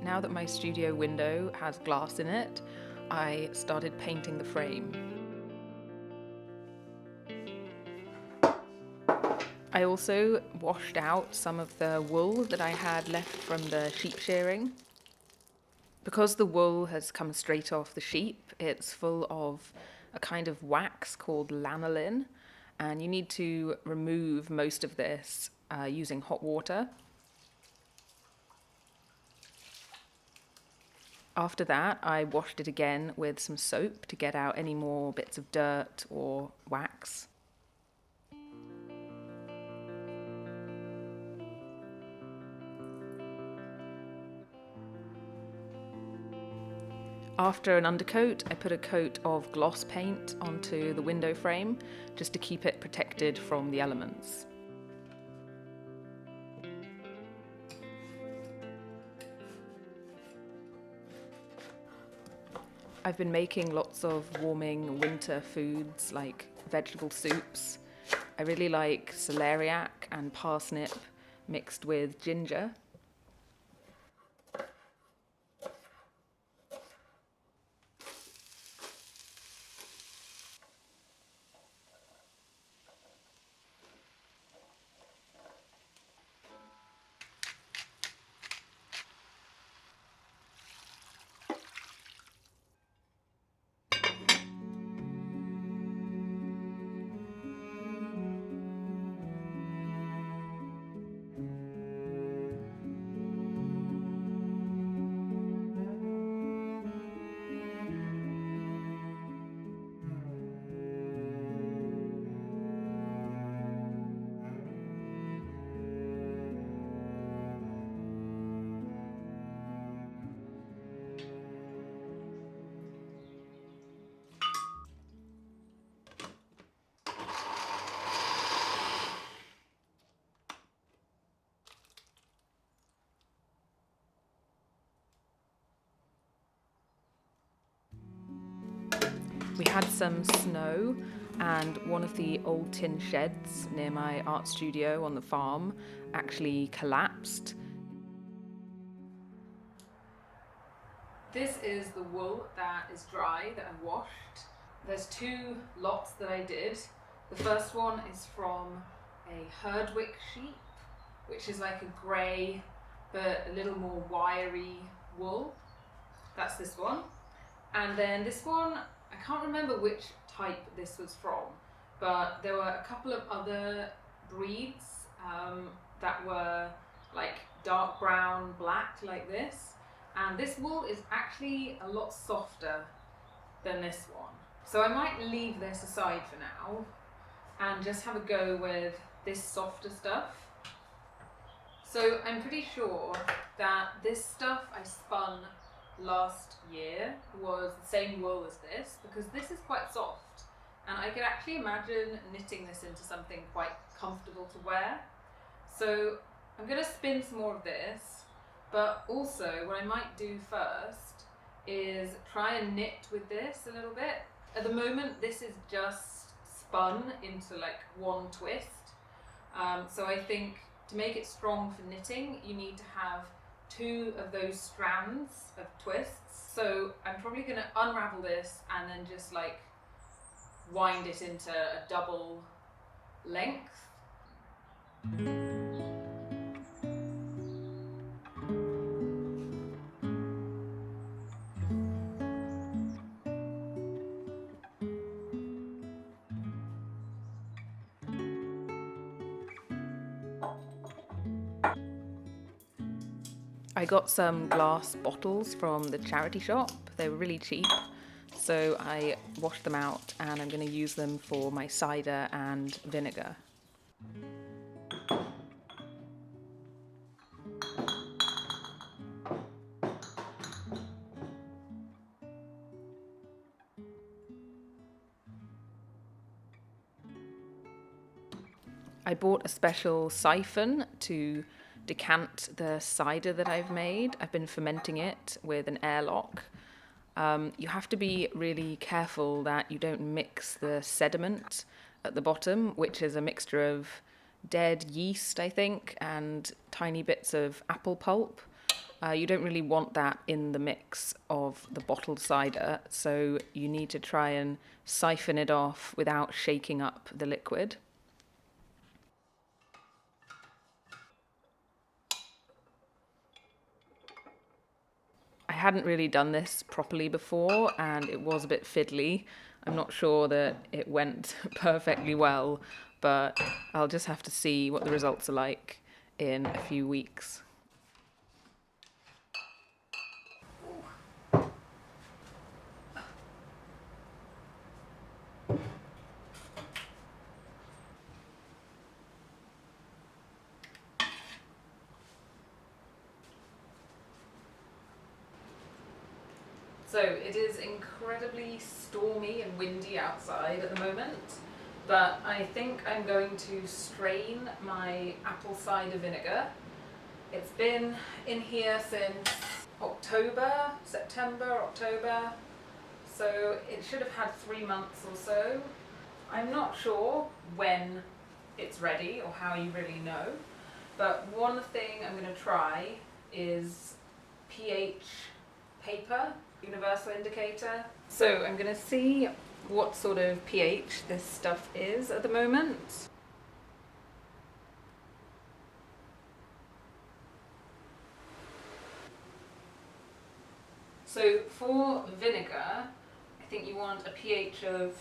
Now that my studio window has glass in it, I started painting the frame. I also washed out some of the wool that I had left from the sheep shearing. Because the wool has come straight off the sheep, it's full of a kind of wax called lanolin, and you need to remove most of this using hot water. After that, I washed it again with some soap to get out any more bits of dirt or wax. After an undercoat, I put a coat of gloss paint onto the window frame just to keep it protected from the elements. I've been making lots of warming winter foods like vegetable soups. I really like celeriac and parsnip mixed with ginger. We had some snow, and one of the old tin sheds near my art studio on the farm actually collapsed. This is the wool that is dry that I washed. There's two lots that I did. The first one is from a Herdwick sheep, which is like a grey but a little more wiry wool. That's this one. And then this one, I can't remember which type this was from, but there were a couple of other breeds that were like dark brown, black like this. And this wool is actually a lot softer than this one. So I might leave this aside for now and just have a go with this softer stuff. So I'm pretty sure that this stuff I spun last year was the same wool as this, because this is quite soft and I could actually imagine knitting this into something quite comfortable to wear. So I'm going to spin some more of this, but also what I might do first is try and knit with this a little bit. At the moment this is just spun into like one twist, so I think to make it strong for knitting you need to have two of those strands of twists. So I'm probably going to unravel this and then just like wind it into a double length. I got some glass bottles from the charity shop. They were really cheap, so I washed them out and I'm going to use them for my cider and vinegar. I bought a special siphon to decant the cider that I've made. I've been fermenting it with an airlock. You have to be really careful that you don't mix the sediment at the bottom, which is a mixture of dead yeast, I think, and tiny bits of apple pulp. You don't really want that in the mix of the bottled cider, so you need to try and siphon it off without shaking up the liquid. I hadn't really done this properly before and it was a bit fiddly. I'm not sure that it went perfectly well, but I'll just have to see what the results are like in a few weeks. So it is incredibly stormy and windy outside at the moment, but I think I'm going to strain my apple cider vinegar. It's been in here since October, so it should have had 3 months or so. I'm not sure when it's ready or how you really know, but one thing I'm going to try is pH paper, universal indicator. So I'm going to see what sort of pH this stuff is at the moment. So for vinegar, I think you want a pH of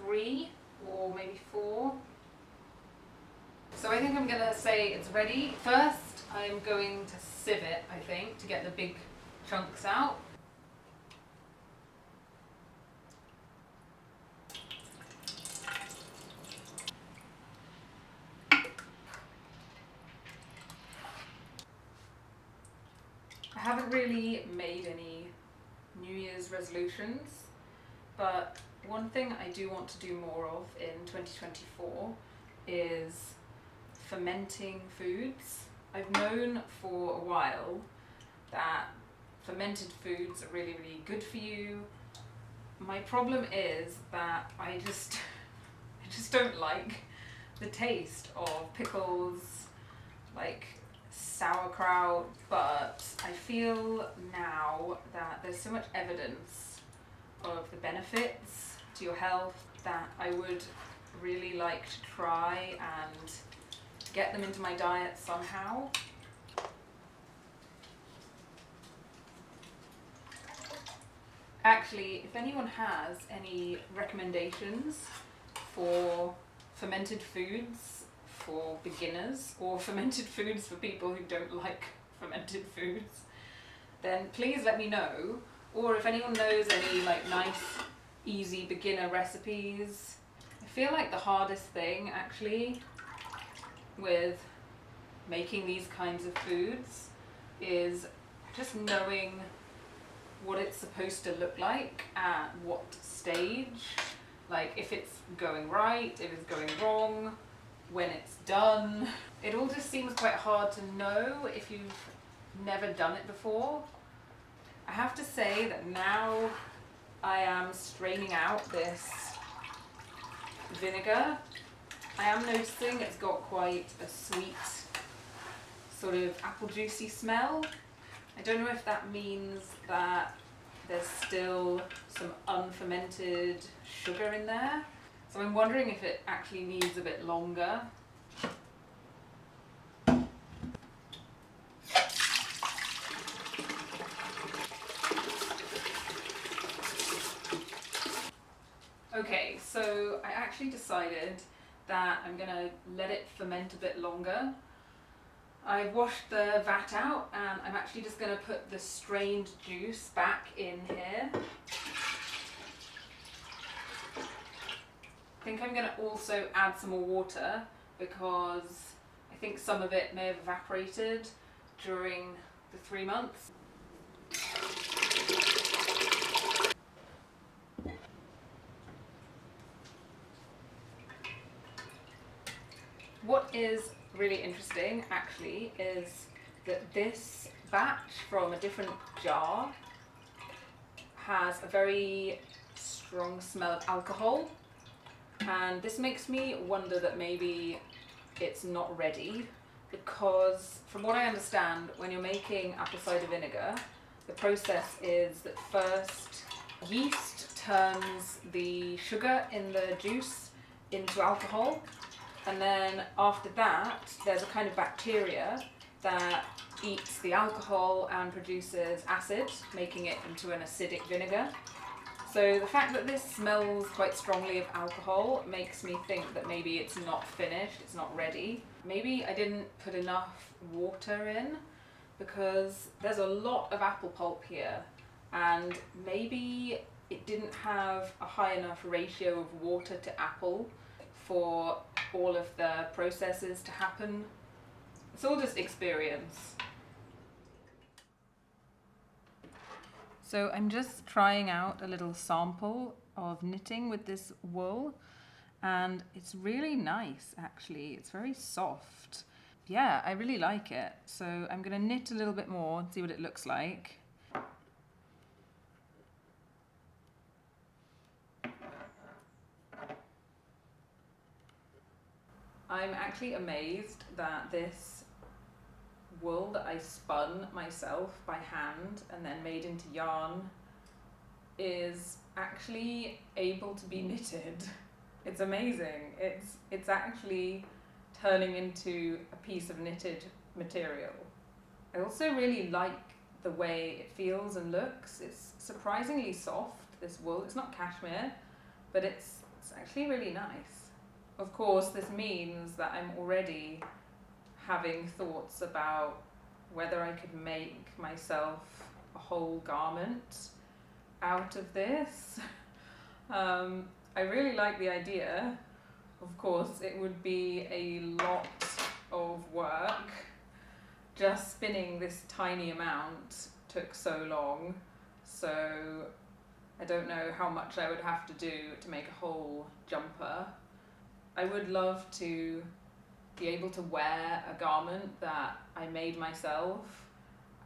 3 or maybe 4. So I think I'm going to say it's ready. First, I'm going to sieve it, I think, to get the big chunks out. I haven't really made any New Year's resolutions, but one thing I do want to do more of in 2024 is fermenting foods. I've known for a while that fermented foods are really, really good for you. My problem is that I just don't like the taste of pickles, like sauerkraut, but I feel now that there's so much evidence of the benefits to your health that I would really like to try and get them into my diet somehow. Actually, if anyone has any recommendations for fermented foods for beginners or fermented foods for people who don't like fermented foods, then please let me know. Or if anyone knows any like nice, easy beginner recipes. I feel like the hardest thing actually with making these kinds of foods is just knowing what it's supposed to look like at what stage, like if it's going right, if it's going wrong, when it's done. It all just seems quite hard to know if you've never done it before. I have to say that now I am straining out this vinegar, I am noticing it's got quite a sweet sort of apple juicy smell. I don't know if that means that there's still some unfermented sugar in there. So I'm wondering if it actually needs a bit longer. Okay, so I actually decided that I'm gonna let it ferment a bit longer. I washed the vat out and I'm actually just going to put the strained juice back in here. I think I'm going to also add some more water because I think some of it may have evaporated during the 3 months. What is really interesting actually is that this batch from a different jar has a very strong smell of alcohol, and this makes me wonder that maybe it's not ready because from what I understand, when you're making apple cider vinegar, the process is that first yeast turns the sugar in the juice into alcohol, and then after that there's a kind of bacteria that eats the alcohol and produces acid, making it into an acidic vinegar. So the fact that this smells quite strongly of alcohol makes me think that maybe it's not finished, it's not ready. Maybe I didn't put enough water in, because there's a lot of apple pulp here, and maybe it didn't have a high enough ratio of water to apple for all of the processes to happen. It's all just experience. So I'm just trying out a little sample of knitting with this wool, and it's really nice actually. It's very soft. Yeah, I really like it. So I'm going to knit a little bit more and see what it looks like. I'm actually amazed that this wool that I spun myself by hand and then made into yarn is actually able to be knitted. It's amazing. It's actually turning into a piece of knitted material. I also really like the way it feels and looks. It's surprisingly soft, this wool. It's not cashmere, but it's actually really nice. Of course, this means that I'm already having thoughts about whether I could make myself a whole garment out of this. I really like the idea. Of course, it would be a lot of work. Just spinning this tiny amount took so long, so I don't know how much I would have to do to make a whole jumper. I would love to be able to wear a garment that I made myself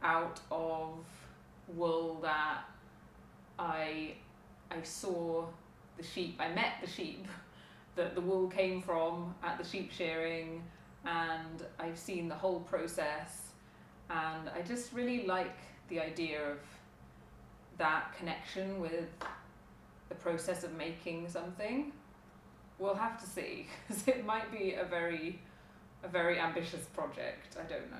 out of wool that I saw the sheep, I met the sheep that the wool came from at the sheep shearing, and I've seen the whole process, and I just really like the idea of that connection with the process of making something. We'll have to see, because it might be a very ambitious project. I don't know.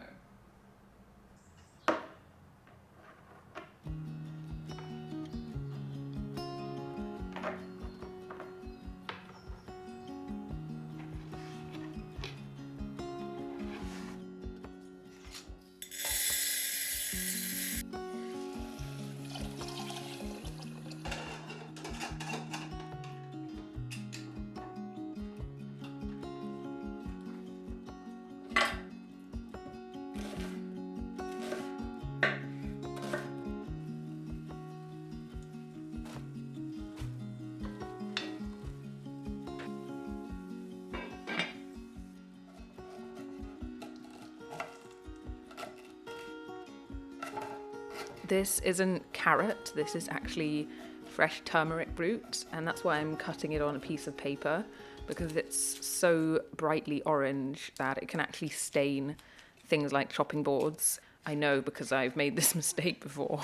This isn't carrot, this is actually fresh turmeric root, and that's why I'm cutting it on a piece of paper, because it's so brightly orange that it can actually stain things like chopping boards. I know, because I've made this mistake before.